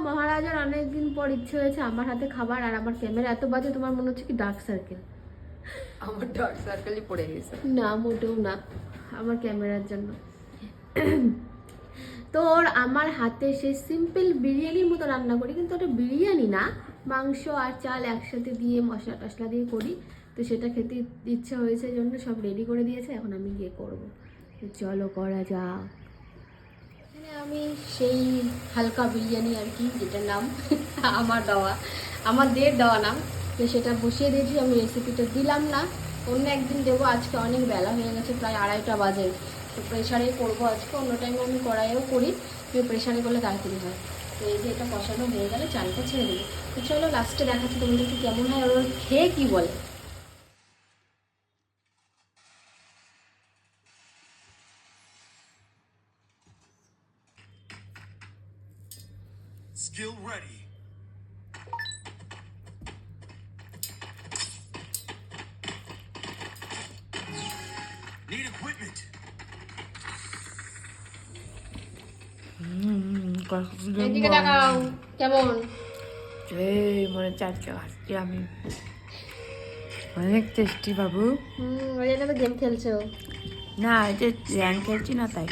মহারাজার অনেকদিন পর ইচ্ছে হয়েছে আমার হাতে খাবার, আর আমার ক্যামেরা এত বাজে তোমার মনে হচ্ছে কি ডার্ক সার্কেল? আমার ডার্ক সার্কেলই পড়ে গেছে। না মোটেও না, আমার ক্যামেরার জন্য। তোর আমার হাতে সেই সিম্পল বিরিয়ানির মতো রান্না করি, কিন্তু ওটা বিরিয়ানি না, মাংস আর চাল একসাথে দিয়ে মশলা টশলা দিয়ে করি। তো সেটা খেতে ইচ্ছা হয়েছে জন্য সব রেডি করে দিয়েছে, এখন আমি গিয়ে করবো। তো চলো করা যাক। এখানে আমি সেই হালকা বিরিয়ানি আর কি, যেটার নাম আমার দেওয়া, আমাদের দেওয়া নাম, তো সেটা বসিয়ে দিয়েছি। আমি রেসিপিটা দিলাম না, অন্য একদিন দেবো। আজকে অনেক বেলা হয়ে গেছে, প্রায় 2:30 বাজে। তো প্রেশারে করবো আজকে, অন্য টাইমে আমি কড়াইয়েও করি, কিন্তু প্রেশারে করলে তাড়াতাড়ি হয়। তো এই যে এটা কষানো হয়ে গেলে চালটা ছেড়ে দেবো। তো চলো লাস্টে দেখাচ্ছি তোমাদেরকে কেমন হয়, ওর খেয়ে কী বলে। Skill ready. Need equipment. এদিকে দেখাও কেমন। এই মনে চারটে খাচ্ছি আমি, অনেক টেস্টি বাবু। ওই জন্য তো গেম খেলছো। না, এটা র্যাঙ্ক খেলছি না তাই।